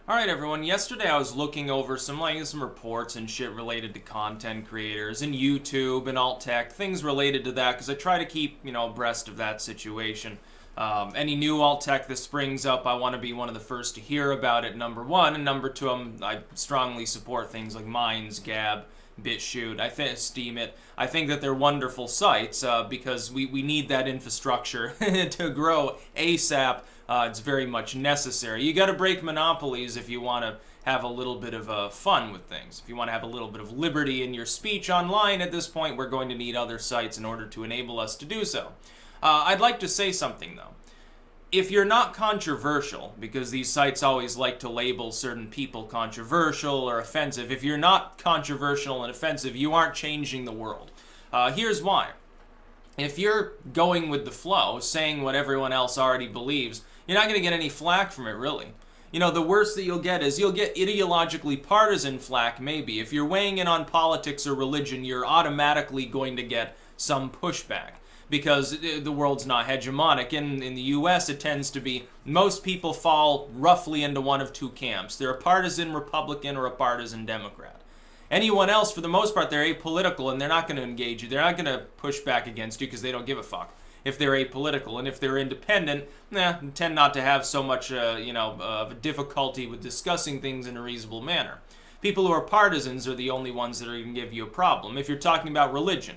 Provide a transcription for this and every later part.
Alright everyone, yesterday I was looking over some reports and shit related to content creators and YouTube and alt tech, things related to that, because I try to keep, abreast of that situation. Any new alt tech that springs up, I want to be one of the first to hear about it, number one, and number two, I strongly support things like Minds, Gab, BitChute, Steam It. I think that they're wonderful sites because we need that infrastructure to grow ASAP. It's very much necessary. You got to break monopolies if you want to have a little bit of fun with things. If you want to have a little bit of liberty in your speech online at this point, we're going to need other sites in order to enable us to do so. I'd like to say something, though. If you're not controversial, because these sites always like to label certain people controversial or offensive, if you're not controversial and offensive, you aren't changing the world. Here's why. If you're going with the flow, saying what everyone else already believes, you're not going to get any flack from it, really. The worst that you'll get is you'll get ideologically partisan flack, maybe. If you're weighing in on politics or religion, you're automatically going to get some pushback, because the world's not hegemonic. In the US, it tends to be most people fall roughly into one of two camps. They're a partisan Republican or a partisan Democrat. Anyone else, for the most part, they're apolitical and they're not going to engage you. They're not going to push back against you because they don't give a fuck if they're apolitical. And if they're independent, tend not to have so much, of a difficulty with discussing things in a reasonable manner. People who are partisans are the only ones that are going to give you a problem. If you're talking about religion,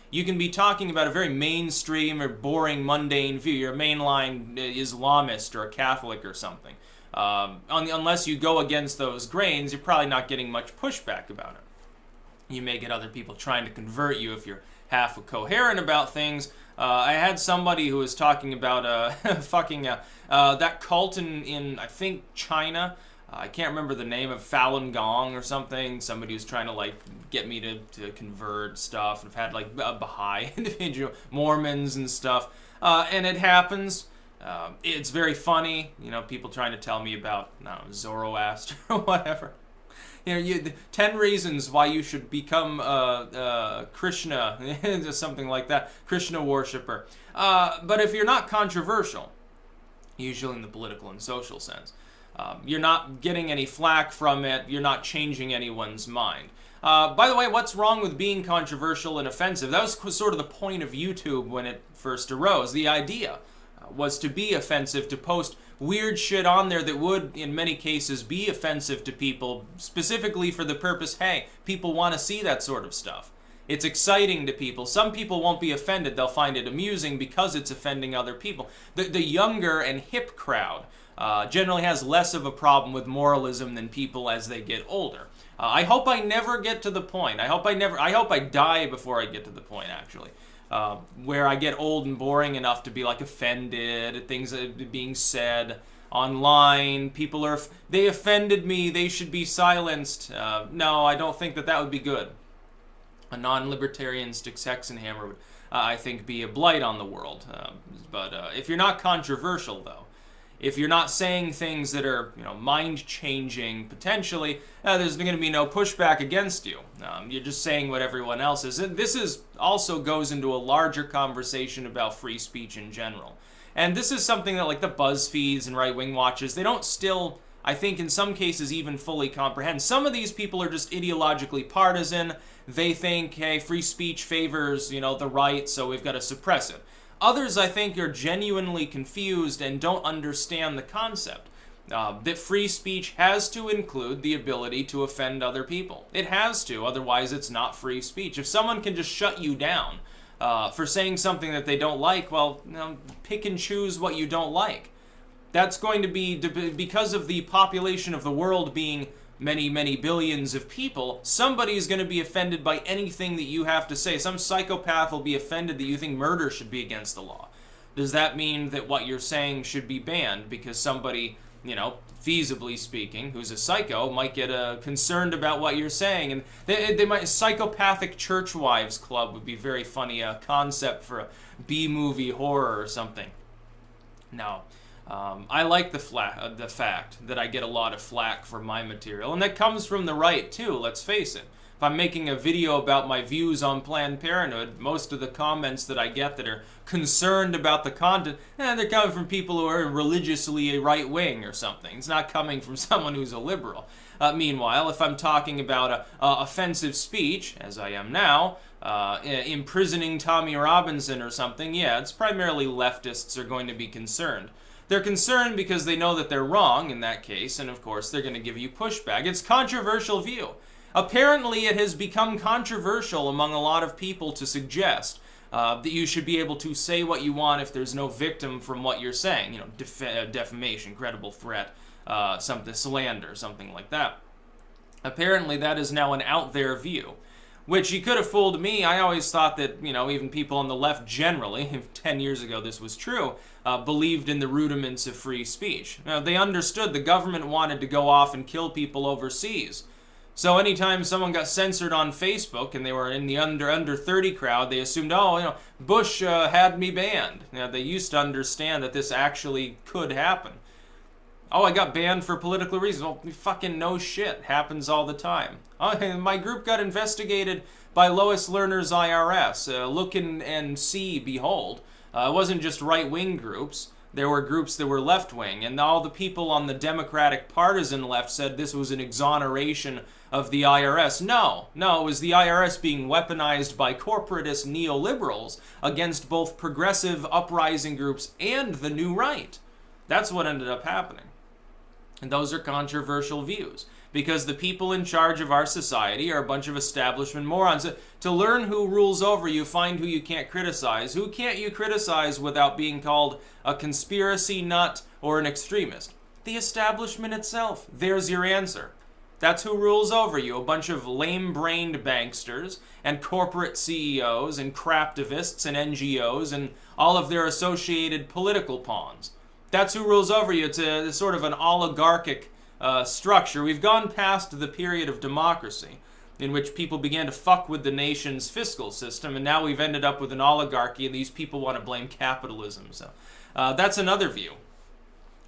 you can be talking about a very mainstream or boring, mundane view. You're a mainline Islamist or a Catholic or something. Unless you go against those grains, you're probably not getting much pushback about it. You may get other people trying to convert you if you're half coherent about things. I had somebody who was talking about that cult in I think China. I can't remember the name of Falun Gong or something. Somebody was trying to get me to convert stuff. I've had Baha'i individual Mormons and stuff, and it happens. It's very funny, people trying to tell me about, Zoroaster or whatever. 10 reasons why you should become Krishna, something like that, Krishna worshiper. But if you're not controversial, usually in the political and social sense, you're not getting any flack from it, you're not changing anyone's mind. By the way, what's wrong with being controversial and offensive? That was sort of the point of YouTube when it first arose. The idea was to be offensive, to post weird shit on there that would, in many cases, be offensive to people, specifically for the purpose, hey, people want to see that sort of stuff. It's exciting to people. Some people won't be offended. They'll find it amusing because it's offending other people. The younger and hip crowd generally has less of a problem with moralism than people as they get older. I hope I never get to the point. I hope I die before I get to the point, actually. Where I get old and boring enough to be offended at things that are being said online. People they offended me, they should be silenced. No, I don't think that would be good. A non-libertarian Hexenhammer would, I think, be a blight on the world. But if you're not controversial, though, if you're not saying things that are, mind-changing, potentially, there's going to be no pushback against you. You're just saying what everyone else is. And this also goes into a larger conversation about free speech in general. And this is something that, the BuzzFeeds and right-wing watchers, they don't still, I think, in some cases, even fully comprehend. Some of these people are just ideologically partisan. They think, hey, free speech favors, the right, so we've got to suppress it. Others, I think, are genuinely confused and don't understand the concept that free speech has to include the ability to offend other people. It has to, otherwise it's not free speech. If someone can just shut you down for saying something that they don't like, well, pick and choose what you don't like. That's going to be, because of the population of the world being many, many billions of people, somebody's going to be offended by anything that you have to say. Some psychopath will be offended that you think murder should be against the law. Does that mean that what you're saying should be banned because somebody, feasibly speaking, who's a psycho, might get concerned about what you're saying? And they might, psychopathic church wives club would be very funny, a concept for a B-movie horror or something. No. I like the fact that I get a lot of flack for my material, and that comes from the right too, let's face it. If I'm making a video about my views on Planned Parenthood, most of the comments that I get that are concerned about the content, they're coming from people who are religiously right-wing or something. It's not coming from someone who's a liberal. Meanwhile, if I'm talking about offensive speech, as I am now, imprisoning Tommy Robinson or something, yeah, it's primarily leftists are going to be concerned. They're concerned because they know that they're wrong in that case, and of course they're going to give you pushback. It's a controversial view. Apparently it has become controversial among a lot of people to suggest that you should be able to say what you want if there's no victim from what you're saying. You know, defamation, credible threat, something, slander, something like that. Apparently that is now an out there view, which you could have fooled me. I always thought that, you know, even people on the left generally, 10 years ago this was true, believed in the rudiments of free speech. Now, they understood the government wanted to go off and kill people overseas. So anytime someone got censored on Facebook and they were in the under 30 crowd, they assumed, oh, you know, Bush had me banned. You know, they used to understand that this actually could happen. Oh, I got banned for political reasons. Well, fucking no shit. Happens all the time. Oh, my group got investigated by Lois Lerner's IRS. Look and see, behold. It wasn't just right-wing groups. There were groups that were left-wing, and all the people on the Democratic partisan left said this was an exoneration of the IRS. No, it was the IRS being weaponized by corporatist neoliberals against both progressive uprising groups and the new right. That's what ended up happening. And those are controversial views, because the people in charge of our society are a bunch of establishment morons. To learn who rules over you, find who you can't criticize. Who can't you criticize without being called a conspiracy nut or an extremist? The establishment itself. There's your answer. That's who rules over you, a bunch of lame-brained banksters and corporate CEOs and craptivists and NGOs and all of their associated political pawns. That's who rules over you. It's a sort of an oligarchic structure. We've gone past the period of democracy in which people began to fuck with the nation's fiscal system, and now we've ended up with an oligarchy, and these people want to blame capitalism. So that's another view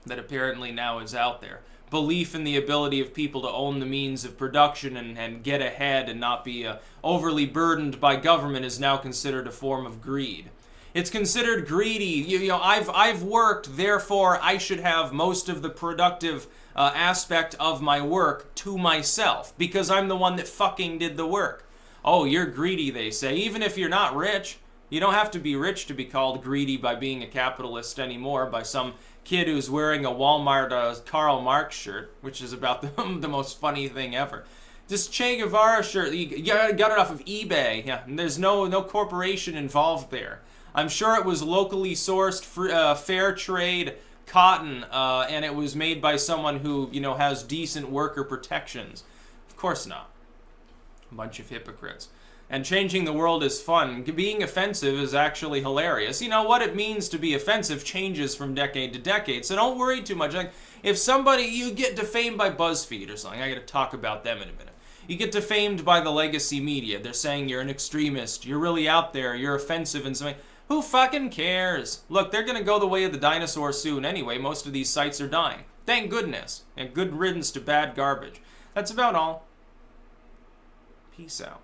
that apparently now is out there. Belief in the ability of people to own the means of production and get ahead and not be overly burdened by government is now considered a form of greed. It's considered greedy. You know, I've worked, therefore I should have most of the productive aspect of my work to myself because I'm the one that fucking did the work. Oh, you're greedy, they say. Even if you're not rich, you don't have to be rich to be called greedy by being a capitalist anymore by some kid who's wearing a Walmart Karl Marx shirt, which is about the most funny thing ever. This Che Guevara shirt, you got it off of eBay. Yeah, and there's no corporation involved there. I'm sure it was locally sourced fair trade cotton, and it was made by someone who, you know, has decent worker protections. Of course not. A bunch of hypocrites. And changing the world is fun. Being offensive is actually hilarious. You know, what it means to be offensive changes from decade to decade, so don't worry too much. Like, if you get defamed by BuzzFeed or something, I gotta talk about them in a minute. You get defamed by the legacy media. They're saying you're an extremist, you're really out there, you're offensive and something. Who fucking cares? Look, they're gonna go the way of the dinosaur soon anyway. Most of these sites are dying. Thank goodness. And good riddance to bad garbage. That's about all. Peace out.